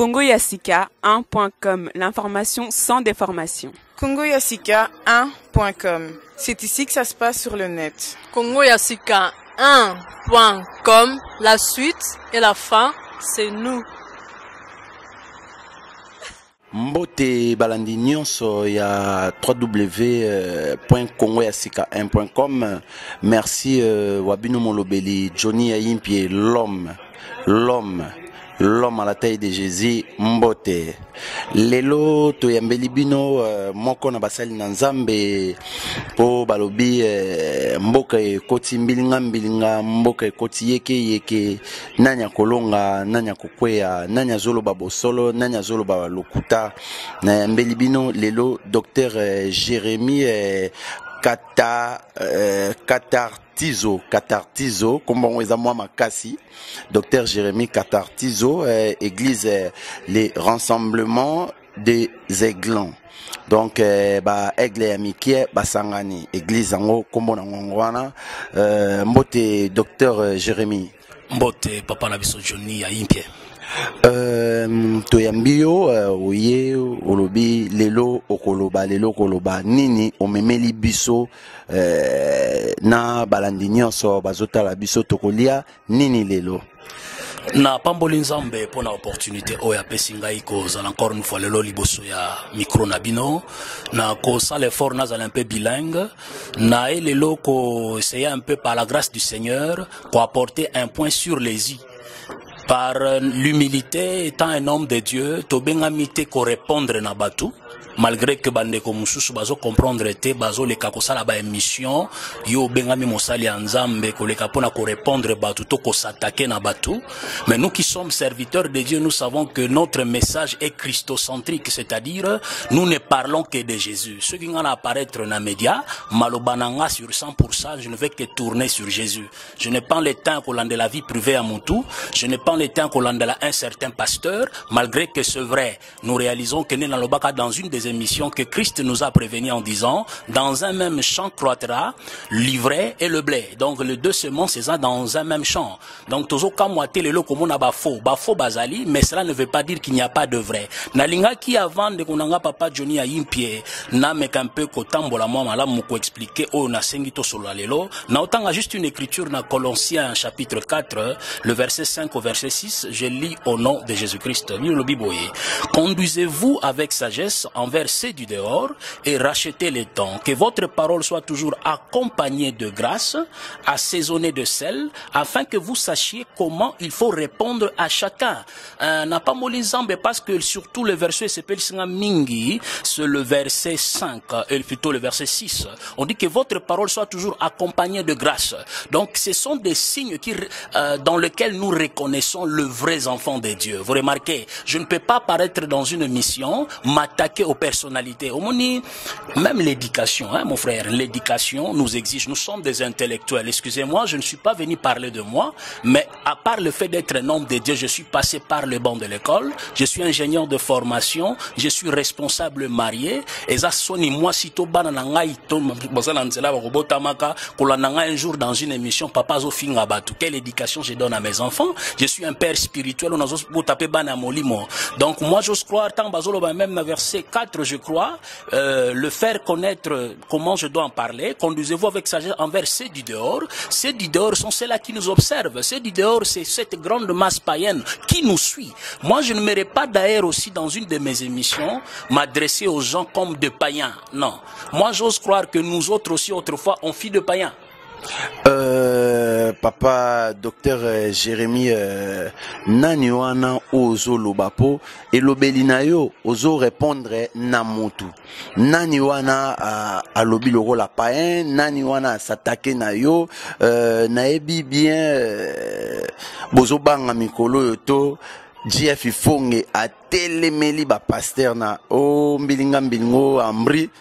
congoyasika1.com, l'information sans déformation. congoyasika1.com, c'est ici que ça se passe sur le net. congoyasika1.com, la suite et la fin, c'est nous. Mbote balandi nyonso ya www.congoyasika1.com. Merci wabino molobeli Johnny Yayimpie, l'homme à la taille de Jésus. Mbote lelo to yambeli bino moko na basali na Nzambe po balobi mboka ekoti mbilinga mboka ekoti yeke nanya kolonga nanya kokweya nanya zoloba bosolo nanya zoloba lokuta na yambeli bino lelo Docteur Jérémie Katartizo, comme on moi makasi, Docteur Jérémie Katartizo, église les rassemblements des Aiglons. Donc aigle ya mikie basangani église ango kombo na ngwana mbote Docteur Jérémie mbote papa na biso Johnny Yayimpie. Toyambio oye olobi lelo okoloba nini omemeli biso na balandi nyonso bazotala biso tokolia nini lelo na pamboli Nzambe pour na opportunité oya pesi ngai kozala encore une fois lelo liboso ya micro na bino na kosala effort nazala un peu bilingue na lelo ko essayer un peu par la grâce du Seigneur pour apporter un point sur les i. Par l'humilité, étant un homme de Dieu, Tobengami ko répondre na batu. Malgré que bandeko mususu bazo comprendre te bazo le kakosala ba émission yo bengami mosali ya Nzambe ko le kapona ko répondre batu to ko s'attaquer na batu, mais nous qui sommes serviteurs de Dieu, nous savons que notre message est christocentrique, c'est-à-dire nous ne parlons que de Jésus. Ceux qui vont apparaître na média malobananga sur 100%, je ne vais que tourner sur Jésus. Je n'ai pas le temps qu'on de la vie privée à mon tour, je n'ai pas le temps qu'on de un certain pasteur, malgré que c'est vrai, nous réalisons que nous dans une des émissions que Christ nous a prévenu en disant dans un même champ croîtra l'ivraie et le blé. Donc les deux semences c'est ça dans un même champ. Donc tozo kamwate lelo komona bafo bazali, mais cela ne veut pas dire qu'il n'y a pas de vrai. Nalinga qui avant de konanga papa Johnny Yayimpie na meka un peu kotambola moi malamu ko expliquer o na sengito solo lelo na otanga juste une écriture na Colossiens chapitre 4 le verset 5 au verset 6, je lis au nom de Jésus-Christ. Conduisez-vous avec sagesse envers ceux du dehors et rachetez les temps. Que votre parole soit toujours accompagnée de grâce, assaisonnée de sel, afin que vous sachiez comment il faut répondre à chacun. N'a pas molli Nzambe parce que surtout le verset s'appelle Mingi, c'est le verset 5 et plutôt le verset 6. On dit que votre parole soit toujours accompagnée de grâce. Donc ce sont des signes qui, dans lesquels nous reconnaissons le vrai enfant de Dieu. Vous remarquez, je ne peux pas paraître dans une mission, m'attaquer aux personnalités. Même l'éducation, hein, mon frère, l'éducation nous exige, nous sommes des intellectuels. Excusez-moi, je ne suis pas venu parler de moi, mais à part le fait d'être un homme de Dieu, je suis passé par le banc de l'école, je suis ingénieur de formation, je suis responsable marié, et ça sonne moi sitôt un jour dans une émission, papa zo finga batu. Quelle éducation je donne à mes enfants? Je suis un père spirituel, on a tapé bana molimo. Donc moi j'ose croire, tant bazolo même verset 4 je crois, le faire connaître comment je dois en parler. Conduisez-vous avec sagesse envers ceux du dehors. Ceux du dehors sont ceux-là qui nous observent. Ceux du dehors, c'est cette grande masse païenne qui nous suit. Moi je ne m'irai pas d'ailleurs aussi dans une de mes émissions m'adresser aux gens comme de païens. Non. Moi j'ose croire que nous autres aussi autrefois on fit de païens. Papa Docteur Jérémie nani wana ozo lobapo elobeli na yo ozo répondre na motu nani wana alobi loko la païen nani wana s'attaquer na yo naebi bien bozo banga mikolo yo to JF Fonge atelemeli ba pasteur na o mbilingo ambri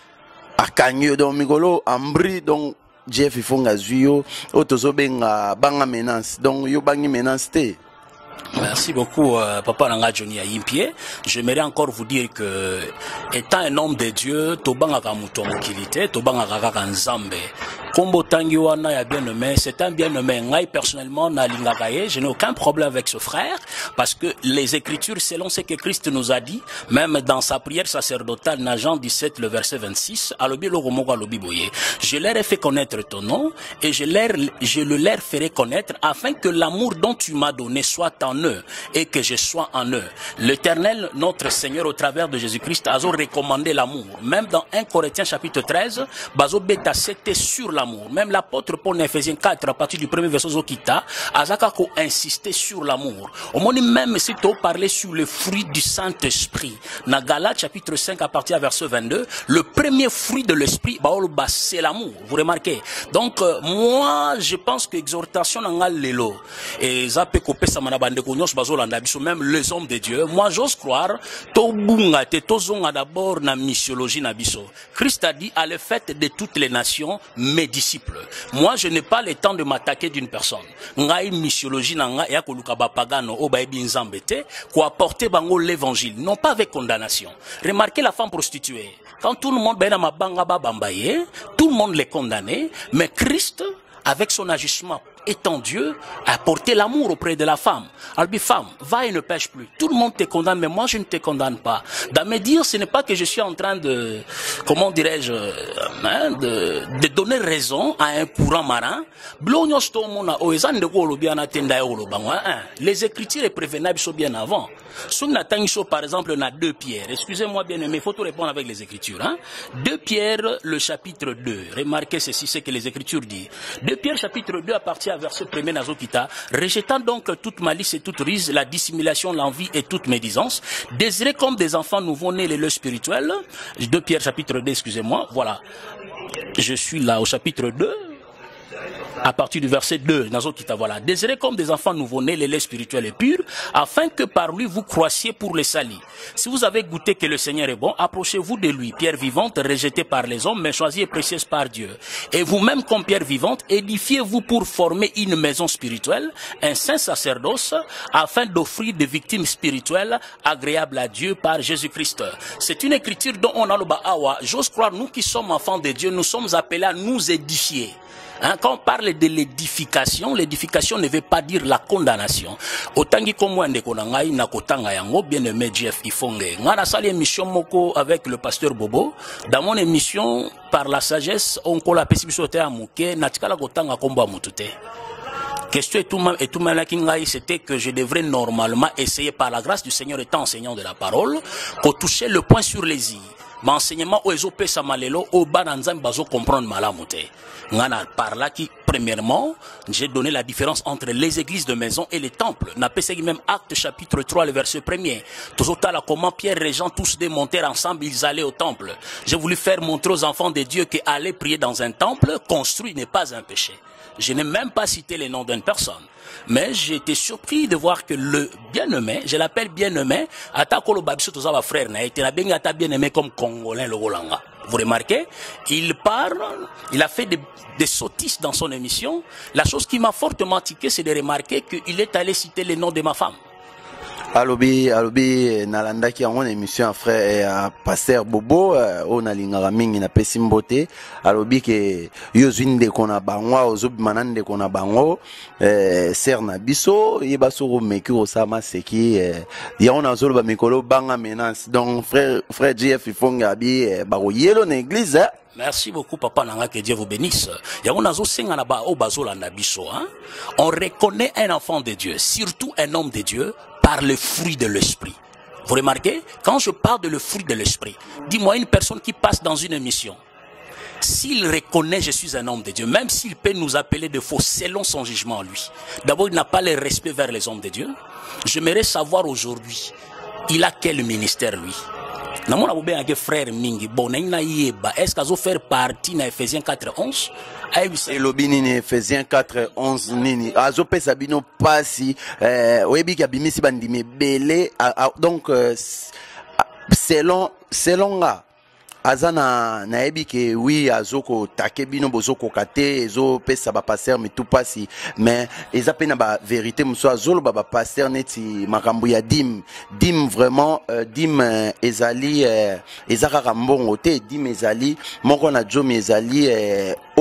akanyo don mikolo ambri donc JF Fonga zuyo otozo benga banga menace donc yo bangi menace te. Merci beaucoup, Papa Nanga Johnny Yayimpie. J'aimerais encore vous dire que, étant un homme de Dieu, Tobanga Kamuto Mokilite, Tobanga Kaka Nzambe. Kombo Tangiwana ya bien-aimé, c'est un bien-aimé. Ngai personnellement, na lingagaye, je n'ai aucun problème avec ce frère, parce que les Écritures, selon ce que Christ nous a dit, même dans sa prière sacerdotale, dans Jean 17, le verset 26, je leur ai fait connaître ton nom, et je le leur ferai connaître, afin que l'amour dont tu m'as donné soit en eux, et que je sois en eux. L'Éternel, notre Seigneur, au travers de Jésus-Christ, a recommandé l'amour. Même dans 1 Corinthiens chapitre 13, Bazo Beta, c'était sur l'amour. Même l'apôtre Paul en Ephésiens 4, à partir du premier verset Zokita, Azakako insistait sur l'amour. Au moment même si tu parlais sur le fruit du Saint-Esprit, dans Galates chapitre 5, à partir du verset 22, le premier fruit de l'Esprit, c'est l'amour. Vous remarquez? Donc, moi, je pense que l'exhortation dans l'élo, et même les hommes de Dieu, moi, j'ose croire, d'abord na missiologie na biso. Christ a dit à la fête de toutes les nations, mes disciples. Moi, je n'ai pas le temps de m'attaquer d'une personne. Ngai missiologie na nga ya koluka bapagano o ba binzambete ko apporter bango l'évangile, non pas avec condamnation. Remarquez la femme prostituée. Quand tout le monde ben na mabanga babambaye, tout le monde les condamnait, mais Christ avec son agissement étant Dieu, a porté l'amour auprès de la femme. Alors, femme, va et ne pêche plus. Tout le monde te condamne, mais moi je ne te condamne pas. Dans mes dires, ce n'est pas que je suis en train de, comment dirais-je, de donner raison à un courant marin. Les Écritures est prévenables bien avant. Par exemple, on a 2 Pierre. Excusez-moi bien aimé, il faut tout répondre avec les Écritures. 2 Pierre, le chapitre 2. Remarquez ceci, c'est que les Écritures disent. 2 Pierre, chapitre 2, à partir du verset 1er Nazokita. Rejetant donc toute malice et toute ruse, la dissimulation, l'envie et toute médisance, désirez comme des enfants nouveau-nés les leurs spirituels. 2 Pierre, chapitre 2, excusez-moi. Voilà. Je suis là au chapitre 2. À partir du verset 2, Nazokita, voilà. Désirez comme des enfants nouveau-nés les laits spirituels et purs, afin que par lui vous croissiez pour les salis. Si vous avez goûté que le Seigneur est bon, approchez-vous de lui, pierre vivante, rejetée par les hommes, mais choisie et précieuse par Dieu. Et vous-même, comme pierre vivante, édifiez-vous pour former une maison spirituelle, un saint sacerdoce, afin d'offrir des victimes spirituelles agréables à Dieu par Jésus-Christ. C'est une écriture dont on a le ba'awa. J'ose croire, nous qui sommes enfants de Dieu, nous sommes appelés à nous édifier. Quand on parle de l'édification ne veut pas dire la condamnation. Otangi komwende konangai na kotanga yango bien-aimé Jeff Ifonge. Ngana sali émission moko avec le pasteur Bobo. Dans mon émission, par la sagesse, on kola pesibisote amuke na tikala kotanga komba mutute. Question et tout malakingai, c'était que je devrais normalement essayer par la grâce du Seigneur étant enseignant de la parole, pour toucher le point sur les i. M'enseignement au ezo pesa malelo au bananzam bazo comprendre malamoute. Ngana par là qui premièrement, j'ai donné la différence entre les églises de maison et les temples. N'a pas même Acte chapitre 3 le verset 1er. Toujours là comment Pierre et les gens tous démontèrent ensemble, ils allaient au temple. J'ai voulu faire montrer aux enfants de Dieu qu'aller prier dans un temple construit n'est pas un péché. Je n'ai même pas cité les noms d'une personne. Mais j'ai été surpris de voir que le bien-aimé, je l'appelle bien-aimé, Atakolo Babiso Tozawa frère, n'a été la bien-aimé comme Congolais le Rolanga. Vous remarquez, il parle, il a fait des sottises dans son émission. La chose qui m'a fortement tiqué, c'est de remarquer qu'il est allé citer les noms de ma femme. Alobi nalanda ki en émission frère pasteur Bobo on a lingara mingi na pesimbote alobi ke yozwinde kona bangwa ozobi manande kona bango ser na biso yebaso meki osama seki ya on azolo ba mikolo banga menace donc frère JF Ifonga bi baro yelo na église. Merci beaucoup, papa Nanga, que Dieu vous bénisse. On reconnaît un enfant de Dieu, surtout un homme de Dieu, par le fruit de l'esprit. Vous remarquez, quand je parle de le fruit de l'esprit, dis-moi une personne qui passe dans une émission, s'il reconnaît je suis un homme de Dieu, même s'il peut nous appeler de faux selon son jugement lui, d'abord il n'a pas le respect vers les hommes de Dieu. J'aimerais savoir aujourd'hui, il a quel ministère lui? Namona bobe avec frère mingi bon na yeba est-ce qu'azo faire partie na Ephésiens 4:11 et lobini ni Ephésiens 4:11 nini azo pesa bino pasi oyebi ka bimisi bandime belé donc selon nga azana na ebi ke oui azoko takebino bozoko kate ezo pesa ba pasteur mais tout pasi mais eza pena ba vérité muso azolo ba pasteur neti makambo ya dim vraiment dim ezali ezaka mbongo te dim ezali moko na jomi ezali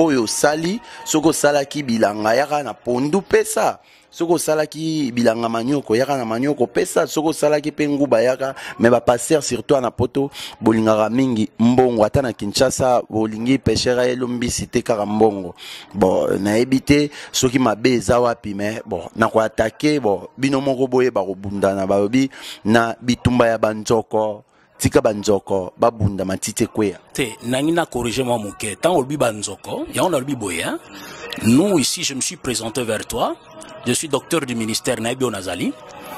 oyo sali soko salaki bilanga yaka na pondu pesa soko salaki bilanga manioko yaka na manioko pesa soko salaki penguba yaka mais ba passer surtout na poto bolingaka mingi mbongo ata na Kinshasa bolingi pêchera elombisi te kaka mbongo bon na ebité soki mabe eza wapi mais bon na ko attaquer bon bino moko boye ba kobundana ba obi na bitumba ya banzoko tika banzoko babunda matite kwea te nangina corriger moi moké tant olbi banzoko ya on olbi boye hein. Nous ici je me suis présenté vers toi. Je suis docteur du ministère Naibio Nazali.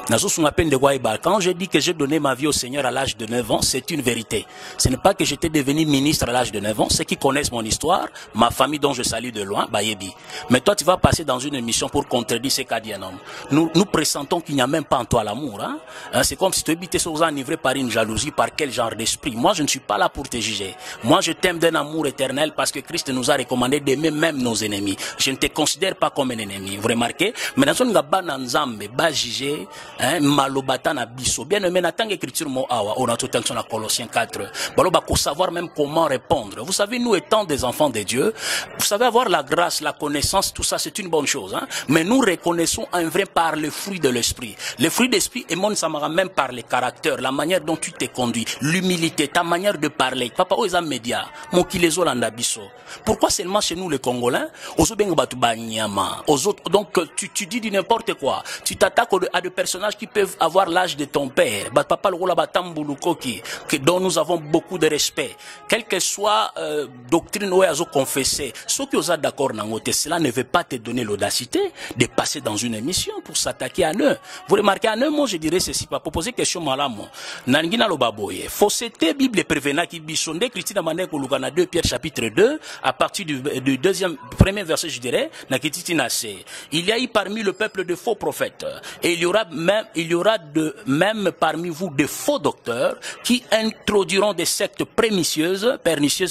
Quand je dis que j'ai donné ma vie au Seigneur à l'âge de 9 ans, c'est une vérité. Ce n'est pas que j'étais devenu ministre à l'âge de 9 ans. Ceux qui connaissent mon histoire, ma famille dont je salue de loin, Bayebi. Mais toi, tu vas passer dans une émission pour contredire ce qu'a dit un homme. Nous pressentons qu'il n'y a même pas en toi l'amour. Hein? C'est comme si tu étais enivré par une jalousie, par quel genre d'esprit. Moi, je ne suis pas là pour te juger. Moi, je t'aime d'un amour éternel parce que Christ nous a recommandé d'aimer même nos ennemis. Je ne te considère pas comme un ennemi. Vous remarquez? Mais dans une gabana nzambe, ba juger, malobata na biso bien aimé n'attend écriture mo awa on a tout attention à Colossiens 4 baloba pour savoir même comment répondre. Vous savez, nous étant des enfants de Dieu, vous savez, avoir la grâce, la connaissance, tout ça c'est une bonne chose hein? Mais nous reconnaissons un vrai par le fruit de l'esprit. Le fruit d'esprit émane samara même par les caractères, la manière dont tu t'es conduit, l'humilité, ta manière de parler. Papa oza média mon kilezo landa biso. Pourquoi seulement chez nous les Congolais ozo benga batu banyama aux autres, donc tu dis du n'importe quoi, tu t'attaques à des personnages qui peuvent avoir l'âge de ton père, papa dont nous avons beaucoup de respect, quelle que soit doctrine ou azo confessé, ceux qui osent d'accord nangote, cela ne veut pas te donner l'audacité de passer dans une émission pour s'attaquer à eux. Vous remarquez, à eux, moi je dirais ceci, pas pour poser question malamo. Nangina lo baboye, fausseté Bible prévena qui bisonde Christine Amane Kolugana 2 Pierre chapitre 2 à partir du premier verset je dirais, na kititina c'est il y a eu parmi le peuple de faux prophètes et il y aura même parmi vous de faux docteurs qui introduiront des sectes pernicieuses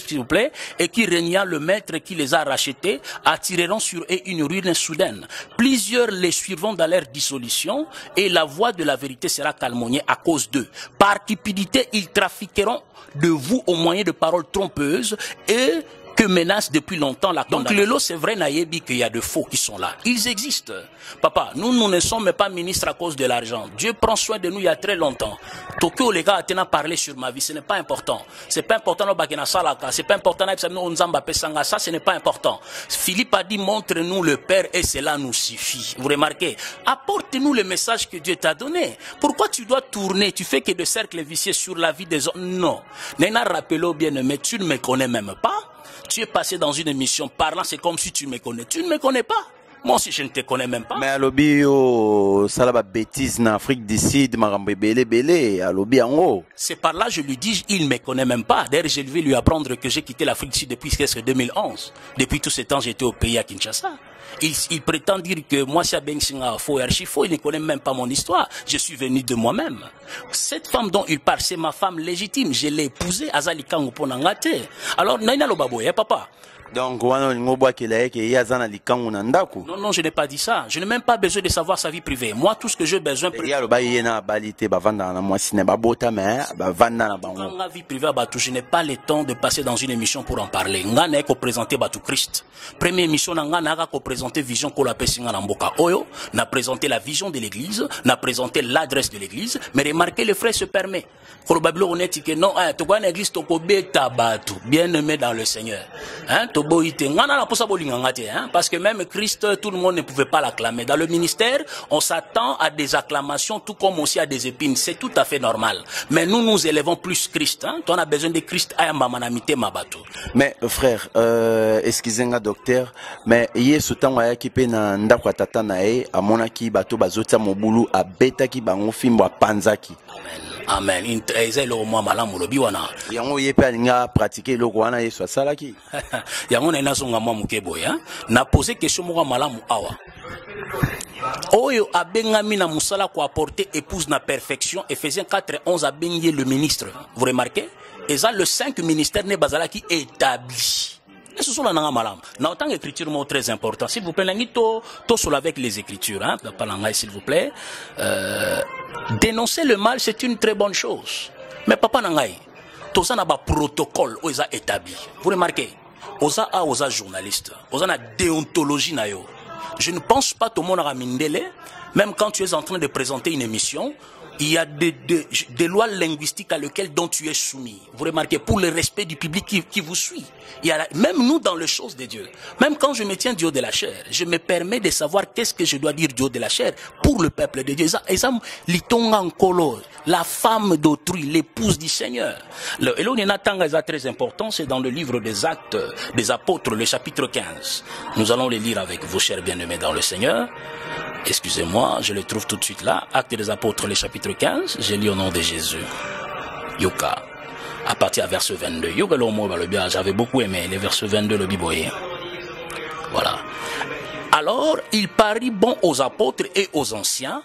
s'il vous plaît, et qui régnant le maître qui les a rachetés attireront sur eux une ruine soudaine. Plusieurs les suivront dans leur dissolution et la voie de la vérité sera calmoniée à cause d'eux. Par cupidité, ils trafiqueront de vous au moyen de paroles trompeuses et que menace depuis longtemps la condamnation. Donc le lot c'est vrai naïbi qu'il y a de faux qui sont là. Ils existent. Papa, nous ne sommes pas ministres à cause de l'argent. Dieu prend soin de nous il y a très longtemps. Tokyo les gars a parlé sur ma vie, ce n'est pas important. C'est pas important no bakina salaka, c'est pas important ça ce n'est pas important. Philippe a dit montre-nous le Père et cela nous suffit. Vous remarquez? Apporte-nous le message que Dieu t'a donné. Pourquoi tu dois tourner? Tu fais que des cercles vicieux sur la vie des hommes? Non. Nena rappelez bien mais tu ne me connais même pas. Tu es passé dans une émission parlant, c'est comme si tu me connais. Tu ne me connais pas. Moi aussi, je ne te connais même pas. Mais à l'obi, ça la bêtise en Afrique du Sud, marambe belé, à l'obi en haut. C'est par là, je lui dis, il ne me connaît même pas. D'ailleurs, je vais lui apprendre que j'ai quitté l'Afrique du Sud depuis 2011. Depuis tout ce temps, j'étais au pays à Kinshasa. Il prétend dire que moi, c'est Bensinga faux archifaux, il ne connaît même pas mon histoire. Je suis venu de moi-même. Cette femme dont il parle, c'est ma femme légitime. Je l'ai épousée, Azali Kango Ponangate. Alors, Naina Lobabo, papa. Donc, non, non, je n'ai pas dit ça. Je n'ai même pas besoin de savoir sa vie privée. Moi, tout ce que j'ai besoin... vie privée, je n'ai pas le temps de passer dans une émission pour en parler. Nga n'a qu'à présenter Christ. Première émission, nga n'a qu'à présenter Vision Kolapessinga Namboka Oyo, n'a présenté la vision de l'église, n'a présenté l'adresse de l'église, mais remarquez, le frère se permet. On est que non, tu vois une église, bien aimé dans le Seigneur. Hein, parce que même Christ, tout le monde ne pouvait pas l'acclamer. Dans le ministère, on s'attend à des acclamations, tout comme aussi à des épines. C'est tout à fait normal. Mais nous, nous élevons plus Christ. Hein? On a besoin de Christ. Mais frère, excusez-moi docteur, mais hier ce temps qui pe na ndako tata na e amona ki bato bazota mobulu abeta ki bango fimbo panzaki. Amen. Yango yepe alinga pratiquer loko wana yeso salaki. Yango na nazonga mwa mukeboya. Na poser question mo malamu awa. Oyo abengami na musala ko apporter épouse na perfection. Ephésiens 4:11 abengi le ministre. Vous remarquez? Et ça le 5 ministère ne bazala qui établi. Et ce sont là malam. Na autant écriture mot très important. S'il vous plaît, nangito to solo avec les écritures hein, s'il vous plaît. Dénoncer le mal, c'est une très bonne chose. Mais papa nangai, tout ça n'a pas protocole où ils a établi. Vous remarquez? osa journaliste, osa na déontologie na yo. Je ne pense pas tout le monde a mindele, même quand tu es en train de présenter une émission, il y a des lois linguistiques à lesquelles dont tu es soumis. Vous remarquez, pour le respect du public qui vous suit. Il y a même nous dans les choses de Dieu. Même quand je me tiens du haut de la chair, je me permets de savoir qu'est-ce que je dois dire du haut de la chair pour le peuple de Dieu. La femme d'autrui, l'épouse du Seigneur. Et là, très important, c'est dans le livre des Actes des Apôtres, le chapitre 15. Nous allons les lire avec vos chers bien-aimés dans le Seigneur. Excusez-moi, je le trouve tout de suite là. Actes des Apôtres, le chapitre 15. Je lis au nom de Jésus. Yuka. À partir du verset 22. Yuka bien, j'avais beaucoup aimé les versets 22 le Biboye. Voilà. Alors, il parut bon aux apôtres et aux anciens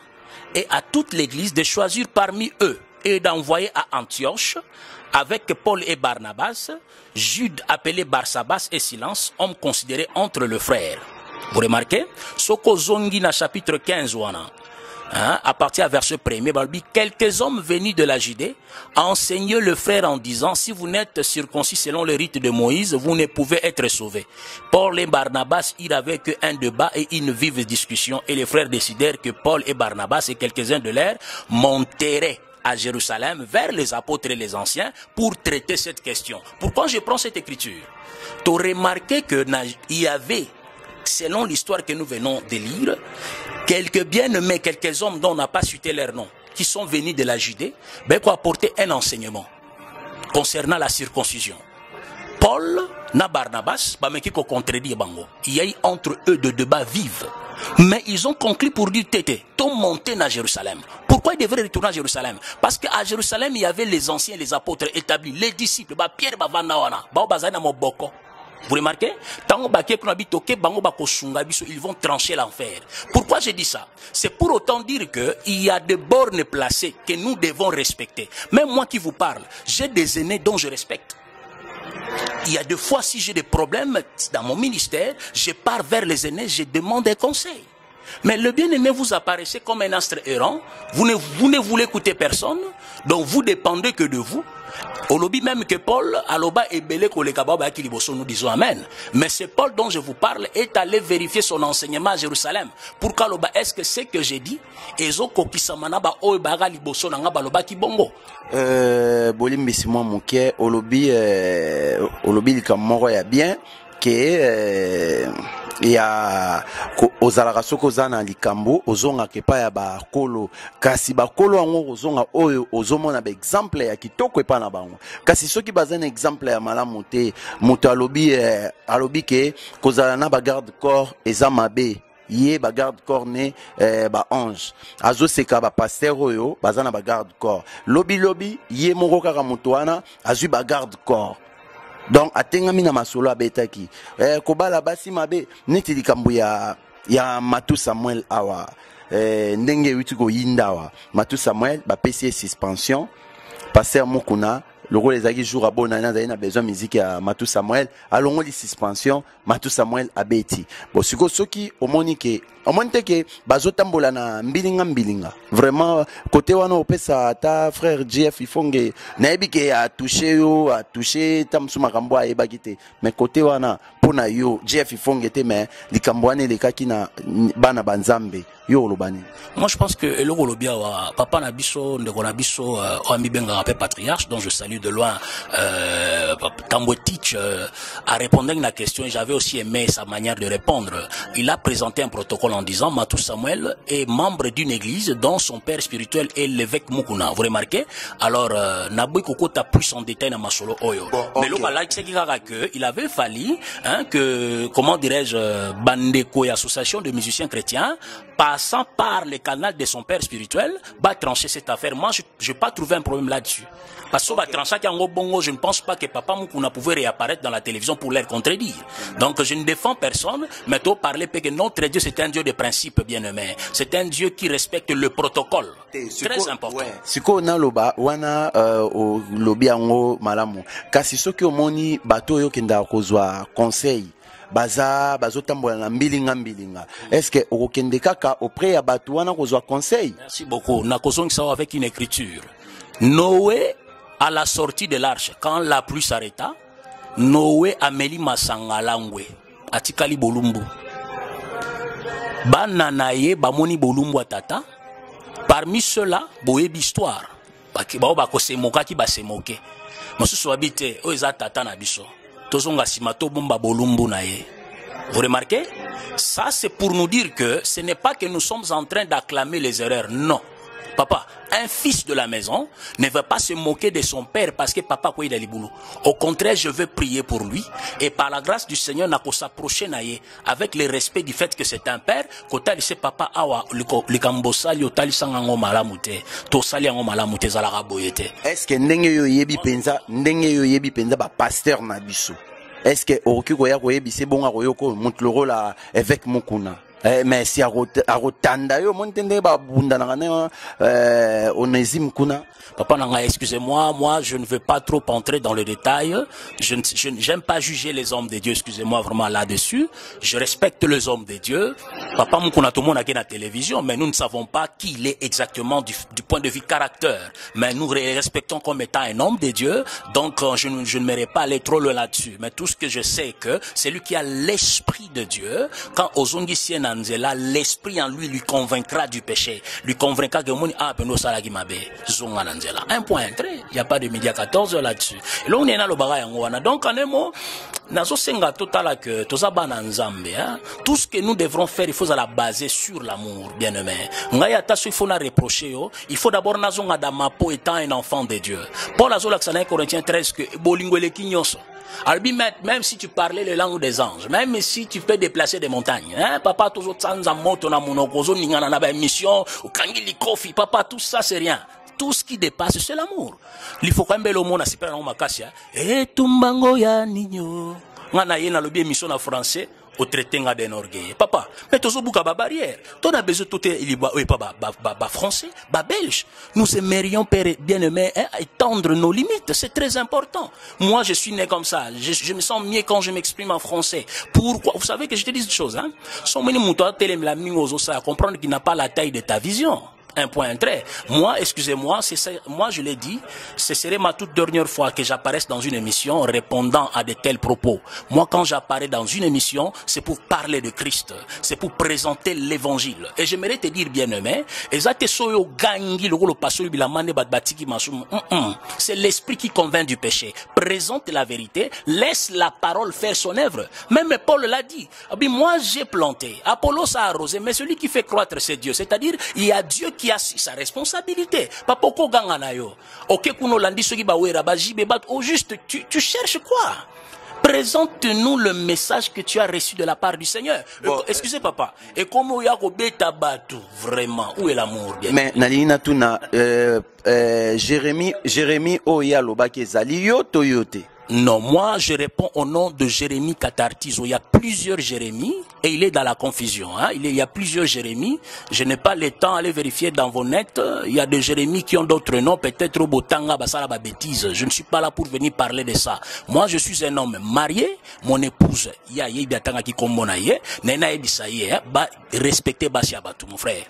et à toute l'église de choisir parmi eux et d'envoyer à Antioche avec Paul et Barnabas, Jude appelé Barsabas et Silence, hommes considérés entre les frères. Vous remarquez? Soko Zongi na chapitre 15 wana. À partir du verset 1er, quelques hommes venus de la Judée enseignaient le frère en disant, si vous n'êtes circoncis selon le rite de Moïse, vous ne pouvez être sauvés. Paul et Barnabas irent avec un débat et une vive discussion, et les frères décidèrent que Paul et Barnabas et quelques-uns de l'air monteraient à Jérusalem vers les apôtres et les anciens pour traiter cette question. Pourquoi je prends cette écriture? Tu as remarqué qu'il y avait, selon l'histoire que nous venons de lire, quelques bien-aimés, quelques hommes dont on n'a pas cité leur nom, qui sont venus de la Judée, pour apporter un enseignement concernant la circoncision. Paul, na Barnabas, qui contredit Bango. Il y a eu entre eux de débats vifs. Mais ils ont conclu pour dire, tété, t'ont monté à Jérusalem. Pourquoi ils devraient retourner à Jérusalem? Parce qu'à Jérusalem, il y avait les anciens, les apôtres établis, les disciples, Pierre, vous remarquez? Ils vont trancher l'enfer. Pourquoi je dis ça? C'est pour autant dire qu'il y a des bornes placées que nous devons respecter. Même moi qui vous parle, j'ai des aînés dont je respecte. Il y a des fois, si j'ai des problèmes dans mon ministère, je pars vers les aînés, je demande des conseils. Mais le bien-aimé, vous apparaissez comme un astre errant, vous ne voulez écouter personne, donc vous dépendez que de vous. Au lobby même que Paul, aloba et belé kolekababa qui liboso, nous disons amen. Mais c'est Paul dont je vous parle est allé vérifier son enseignement à Jérusalem. Pourquoi aloba est-ce que c'est que j'ai dit? Ezo kokisamana ba oy baga liboso nanga baloba ki bongo. Bolimbisi moi moké au lobby likamoro ya bien que ya ozalaka soko zana likambo ozonga kepa ya ba kolo kasi ba kolo ango ozonga oyo ozomona ba exemple ya kitoko epa na bango kasi soki bazana exemple ya malamu te moto alobi ke kozala na ba garde corps eza mabe ye ba garde corps ne ba ange azo seka ba pasteur oyo bazana ba garde corps lobi ye moko kaka moto wana azui ba garde corps. Donc atengami na masolo abetaki kobala basi mabe neti likambo ya Matu Samuel awa ndenge wituko yindawa Matu Samuel ba PC suspension passer mokuna logo les aki jour abona na zaina besoin musique ya Matu Samuel alongo li suspension Matu Samuel abeti bon siko soki omonike omonteke bazotambola na mbilinga vraiment côté wana opesa ta frère JF ifonge nayebi ke a touché tamsuma kambo ayebaki te mais côté wana pona yo JF ifonge te mais likambo wana lekaki na bana banzambe yo lobani. Moi je pense que eloko lobia wa papa na biso ndeko na biso oami benga pe patriarche dont je salue de loin Tambotich a répondu à la question et j'avais aussi aimé sa manière de répondre. Il a présenté un protocole en disant Matu Samuel est membre d'une église dont son père spirituel est l'évêque Mukuna. Vous remarquez? Alors Naboui Koko t'a plus en détail dans ma solo Oyo. Mais que il avait fallu que, comment dirais-je, Bandeko et association de musiciens chrétiens passant par le canal de son père spirituel va trancher cette affaire. Moi je n'ai pas trouvé un problème là-dessus. Parce que je ne pense pas que Papa Mukuna pouvait réapparaître dans la télévision pour leur contredire. Donc je ne défends personne, mais tu parler que notre Dieu c'est un Dieu de principe bien aimé. C'est un Dieu qui respecte le protocole. Très important. Siko na loba wana o lobi ango malamu. Kasi soki omoni bato yo kenda kozwa conseil. Bazo tambola na mbilinga. Est-ce que okende kaka auprès ya bato wana kozwa conseil? Merci beaucoup. Na kozongi ça avec une écriture. Noé à la sortie de l'arche, quand la pluie s'arrêta, Noé Amélie Masangalangwe atikali bolumbu bana na ye bamoni bolumbu atata parmi ceux-là boyebi histoire bao bakosemoka ki basemoke mosusu babite o eza tata na biso tozonga sima to bomba bolumbu na ye. Vous remarquez? Ça c'est pour nous dire que ce n'est pas que nous sommes en train d'acclamer les erreurs, non. Papa, un fils de la maison ne veut pas se moquer de son père parce que papa quoi il a boulot. Au contraire, je veux prier pour lui et par la grâce du Seigneur n'a qu'à s'approcher naïe avec le respect du fait que c'est un père. Kota lisse papa awa le kambosali o tali sangango malamute to sali ango malamute zalaka boyete. Est-ce que ndenge yo yebi penza ba pasteur na biso? Est-ce que oki koya koyebi c'est bon akoyoko montloro la avec mokuna? Mais si arotanda yo montende ba bunda na onésime kuna. Papa Nanga, excusez-moi, moi je ne veux pas trop entrer dans le détail. Je n'aime pas juger les hommes de Dieu, excusez-moi vraiment là-dessus. Je respecte les hommes de Dieu. Papa Mukuna tout le monde a la télévision, mais nous ne savons pas qui il est exactement du point de vue caractère. Mais nous respectons comme étant un homme de Dieu, donc je ne m'irai pas aller trop loin là-dessus. Mais tout ce que je sais que c'est lui qui a l'esprit de Dieu. Quand Ozongi Sien Anzela, l'esprit en lui convaincra du péché, lui convaincra que mon Peno Salagi Mabe, Zonga Nanzela. Un point très, il n'y a pas de midi à 14h là-dessus. Et là on est dans le bagage en donc en un mot, nazo senga total que toza bana nzambe, hein. Tout ce que nous devrons faire, il faut la baser sur l'amour, bien aimé. Ngaya tasu il faut la reprocher yo, il faut d'abord nazo ngadama po étant un enfant de Dieu. Paul azo laksana Corinthiens 13 que bolingo le kinyoso. Albi même si tu parlais les langues des anges, même si tu peux déplacer des montagnes, hein, papa tous autres sans moto na monokozo ningana na ba mission, ou kangili kofi, papa tout ça c'est rien. Tout ce qui dépasse, c'est l'amour. Il faut quand même le monde à super dans ma casse. Et tumbango ya nino. Ngana yena lobi émission en français au traité d'un orgueil. Papa, mais tous au bout ba barrière. Ton a besoin tout est il ba français, ba belge. Nous aimerions père bien aimé étendre nos limites. C'est très important. Moi, je suis né comme ça. Je me sens mieux quand je m'exprime en français. Pourquoi? Vous savez que je te dis une chose, hein. Son meni mouton télé la mingozo ça comprendre qu'il n'a pas la taille de ta vision. Un point très. Moi, excusez-moi, moi je l'ai dit, ce serait ma toute dernière fois que j'apparaisse dans une émission répondant à de tels propos. Moi, quand j'apparais dans une émission, c'est pour parler de Christ, c'est pour présenter l'évangile. Et j'aimerais te dire, bien aimé, c'est l'esprit qui convainc du péché. Présente la vérité, laisse la parole faire son œuvre. Même Paul l'a dit. Moi, j'ai planté, Apollos a arrosé, mais celui qui fait croître, c'est Dieu. C'est-à-dire, il y a Dieu qui a sa responsabilité. Papa ko gangana yo. OK kuno landi soki ba wera ba jibe bat au juste tu cherches quoi? Présente-nous le message que tu as reçu de la part du Seigneur. Bon, excusez papa. Et comment ya ko beta batu vraiment? Où est l'amour bien? Mais nalina tuna Jérémie oya lobaki ezali yo toyote. Non, moi je réponds au nom de Jérémie Katartizo. Il y a plusieurs Jérémies et il est dans la confusion. Hein? Il y a plusieurs Jérémies. Je n'ai pas le temps d'aller vérifier dans vos nets. Il y a des Jérémies qui ont d'autres noms. Peut-être au Botanga, Basala, bêtise. Je ne suis pas là pour venir parler de ça. Moi je suis un homme marié. Mon épouse, il y a Yebiatanga qui commonaye. Nena Ebisaye, respectez Basia Batou, mon frère.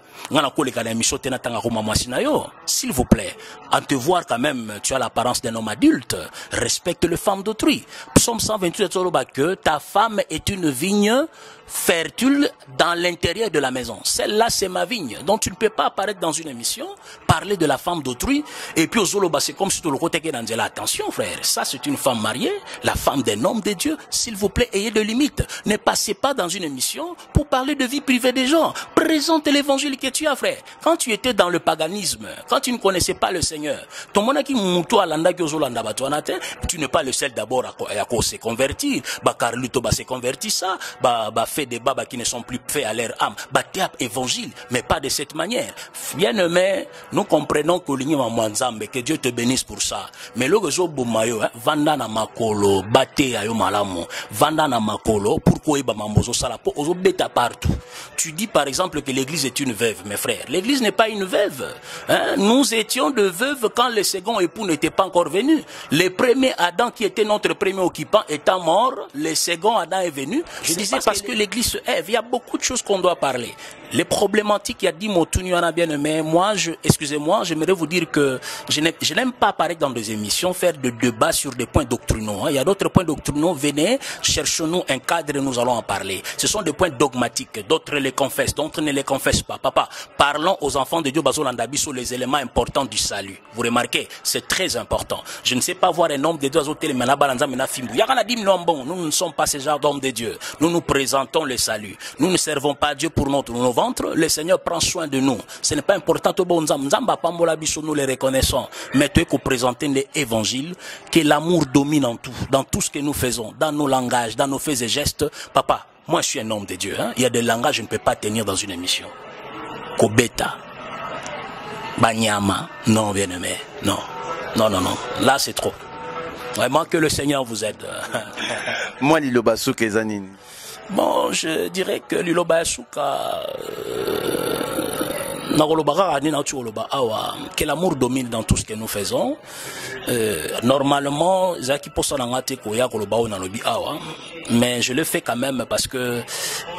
S'il vous plaît, en te voir quand même, tu as l'apparence d'un homme adulte. Respecte le femme d'autrui. Psaume 128 que ta femme est une vigne fertile dans l'intérieur de la maison. Celle-là, c'est ma vigne. Donc, tu ne peux pas apparaître dans une émission, parler de la femme d'autrui, et puis au Zoloba, c'est comme si tout le côté qui est dans la attention, frère. Ça, c'est une femme mariée, la femme d'un homme de Dieu. S'il vous plaît, ayez de limites. Ne passez pas dans une émission pour parler de vie privée des gens. Présente l'évangile que tu as, frère. Quand tu étais dans le paganisme, quand tu ne connaissais pas le Seigneur, ton monaki muto alanda ki ozolanda batuanate, tu n'es pas le seul d'abord à se convertir. Ba Carlito ba se convertit ça, ba fait des babas qui ne sont plus faits à leur âme. Batéap évangile, mais pas de cette manière. Bien aimé, nous comprenons que Dieu te bénisse pour ça. Mais le réseau Boumayo, vanda na makolo, baté ayo malamu, vanda na makolo, pourquoi iba mambozo salapo, ozo beta partout. Tu dis par exemple que l'église est une veuve, mes frères. L'église n'est pas une veuve. Hein? Nous étions de veuves quand le second époux n'était pas encore venu. Le premier Adam qui était notre premier occupant étant mort, le second Adam est venu. Je disais parce que l'église se lève. Il y a beaucoup de choses qu'on doit parler. les problématiques, il y a 10 mots, tout n'y en a bien aimé. Moi, excusez-moi, j'aimerais vous dire que je n'aime pas apparaître dans des émissions, faire de débats sur des points doctrinaux. Hein. Il y a d'autres points doctrinaux, venez, cherchons-nous un cadre et nous allons en parler. Ce sont des points dogmatiques, d'autres les confessent, d'autres ne les confessent pas. Papa, parlons aux enfants de Dieu, Bazolandabi, sur les éléments importants du salut. Vous remarquez, c'est très important. Je ne sais pas voir un homme de Dieu, nous ne sommes pas ce genre d'hommes de Dieu. Nous nous présentons le salut. Nous ne servons pas Dieu pour nos ventres. Le Seigneur prend soin de nous. Ce n'est pas important. Nous les reconnaissons. Mais tu es qu'on présente l'évangile, que l'amour domine en tout, dans tout ce que nous faisons, dans nos langages, dans nos faits et gestes. Papa, moi je suis un homme de Dieu. Hein? Il y a des langages que je ne peux pas tenir dans une émission. Kobeta, Banyama, non bien aimé, non. Non. Là c'est trop. Vraiment que le Seigneur vous aide. Moi, Liloba Souka et Zanine. Bon, je dirais que Liloba Souka, que l'amour domine dans tout ce que nous faisons. Normalement, mais je le fais quand même parce que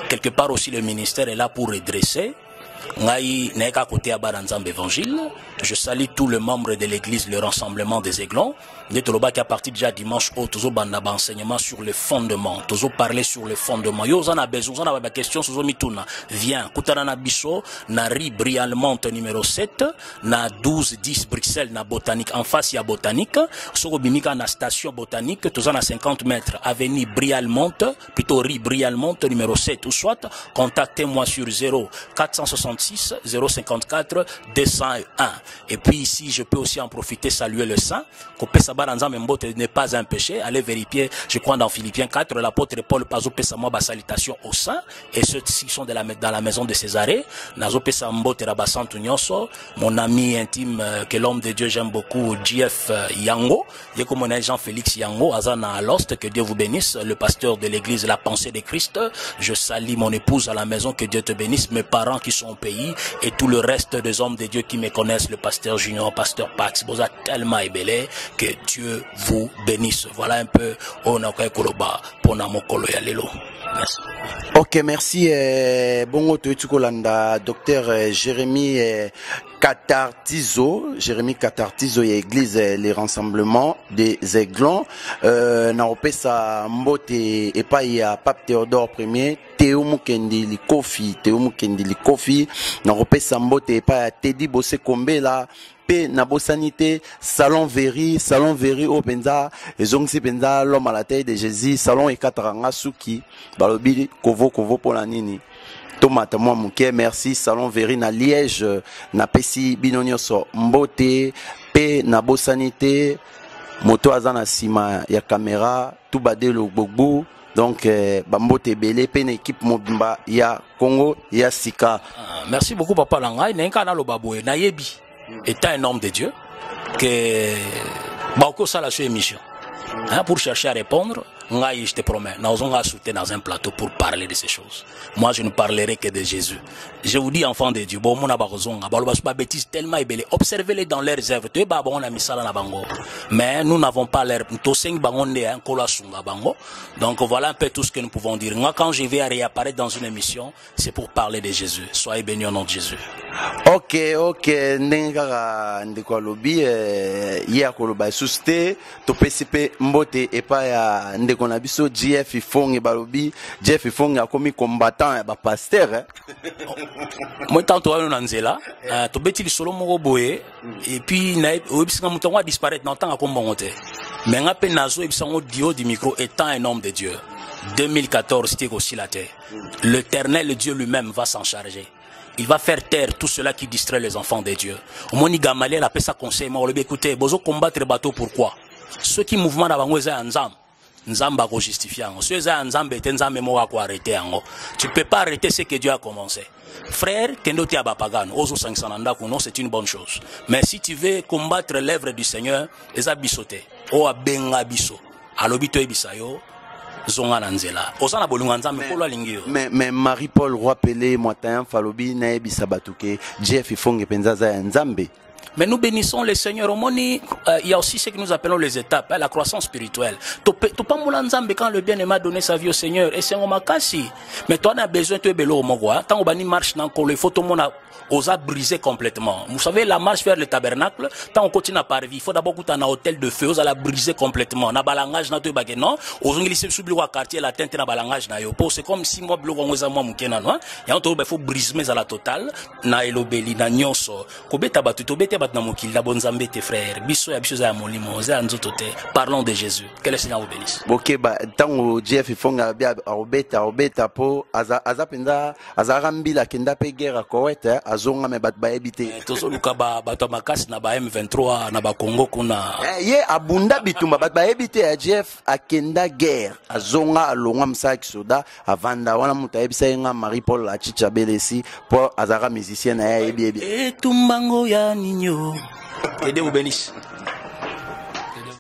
quelque part aussi le ministère est là pour redresser. Je salue tous les membres de l'église, le rassemblement des Aiglons. Netoloba qui a parti déjà dimanche au Tozo Bandaba enseignement sur les fondements. Tozo parler sur les fondements. Yo, on a besoin, on a des questions sur Zomituna. Viens, Koutarana Bisso, na rue Brialmont numéro 7, na 12-10 Bruxelles, na Botanique. En face, il y a Botanique. Soro Bimika, na station Botanique, Tozo na 50 mètres. Avenue Brialmont, plutôt rue Brialmont numéro 7 ou soit, contactez-moi sur 0466 054 201. Et puis ici, je peux aussi en profiter, saluer le saint. N'est pas un péché. Allez vérifier, je crois dans Philippiens 4, l'apôtre Paul Pazo Pesamo ba salutation au saint. Et ceux-ci sont dans la maison de Césarée. Nazo Pesambo Terabasantu Nyonso, mon ami intime que l'homme de Dieu j'aime beaucoup, JF Yango. Il y a comme mon Jean-Félix Yango, Azana Alost, que Dieu vous bénisse, le pasteur de l'église La Pensée de Christ. Je salue mon épouse à la maison, que Dieu te bénisse, mes parents qui sont au pays et tout le reste des hommes de Dieu qui me connaissent, le pasteur Junior, pasteur Pax, Boza tellement ébélé, que Dieu vous bénisse. Voilà un peu Onaka Koloba pour Namokolo Yalelo. Merci. Ok, merci. Bongo Toetukolanda, docteur Jérémy Katartizo, église les rassemblements des Aiglons. Naopesa Mbote et pas il y a Pape Théodore Ier, Théo Mukendi Likofi, Naopesa Mbote et pas Teddy Bosse Kombe là. Nabo sanité, salon Véry au Penza, et Zongsi Penza, l'homme à la taille de Jésus, salon et Kataranga Suki, Balobi, Kovo pour la Nini. Tomate, moi, Mouké, merci, salon Véry na Liège, na Pessi, Binonioso, Mbote, P, Nabo sanité, moto azana sima, ya caméra, tout badé le Gbogbo. Donc, Bambote Belé, Pen équipe Mobimba, ya Congo, ya Sika. Merci beaucoup, Papa Langai, Nenka na Lobaboué, Nayebi. Étant un homme de Dieu, que Bauko ça la émission. Hein, pour chercher à répondre, je te promets, nous allons sauter dans un plateau pour parler de ces choses. Moi, je ne parlerai que de Jésus. Je vous dis, enfants de Dieu, bon, mon abazon, pas bêtise tellement ébélé. Observez-les dans leurs œuvres. Tu es babon, on a mis ça dans la bango. Mais nous n'avons pas l'air. Donc voilà un peu tout ce que nous pouvons dire. Moi, quand je vais réapparaître dans une émission, c'est pour parler de Jésus. Soyez bénis au nom de Jésus. Ok. Ndengara ndekwa lobi ya koloba suste to PCP mbote et pas ya ndeko na biso JF Ifongi balobi JF Ifongi akomi combattant ya ba pasteur. Moi tanto wana na nzela to beti li solo moko boye et puis na obisinga muto wa disparaître na tanga kombongote. Mais nga pe nazo ebisango dio du micro étant un homme de Dieu. 2014 c'était aussi la terre. L'Éternel Dieu lui-même va s'en charger. Il va faire taire tout cela qui distrait les enfants de Dieu. Au moni Gamaliel a fait ça conseil, mais on lui écoutez, bozo combattre bateau pourquoi? Ceux qui mouvement d'avant eza nzam, nzamba ko justifier ngo. Ceux eza nzambe te nzambe mo ko arrêter ngo. Tu peux pas arrêter ce que Dieu a commencé. Frère, kendo ti abapagano, ozo sangsananda kuno, c'est une bonne chose. Mais si tu veux combattre l'œuvre du Seigneur, eza bisote. O abenga biso. Alobi to ebisayo. Mais Marie-Paul Roi Pelé, Moitayan Falobi, Naebi Sabatuke, Jeff Ifonge Penzaza Nzambe. Mais nous bénissons le Seigneur. Il y a aussi ce que nous appelons les étapes, la croissance spirituelle. Tu pas moulanzambe quand le bien-aimé a donné sa vie au Seigneur. Et c'est un makasi. Mais toi, on a besoin de bélo au Mogwa. Tant qu'on marche dans le faut tout le monde osa briser complètement. Vous savez, la marche vers le tabernacle, tant on continue à parvivre, il faut d'abord que tu un hôtel de feu, on la briser complètement. Na balangage na to bagé non, aux ngilisi subli wa quartier la tente na balangage na yo. C'est comme si moi bloc on moi mukena non. Et on il faut briser mais à la totale na elobeli na nyonso. Ko beta batu to beta bat na mokili na bonzambe tes frères. Biso ya biso za molimo, za nzoto te. Parlons de Jésus. Que le Seigneur vous bénisse. OK ba tant Jeff fonga bia obeta po aza penda azarambi la kenda pe guerre koete azonga me bat ba ebité. Tozo luka ba bato makasi na ba M23 na ba Congo kuna. Ye abunda bitumba bat ba ebité ya Jeff akenda guerre azonga alonga msaki soda avanda wana muta ebisa nga Marie Paul la chicha belesi po azara musicien na ya ebi. Et tumbango ya ninyo. Que Dieu vous bénisse.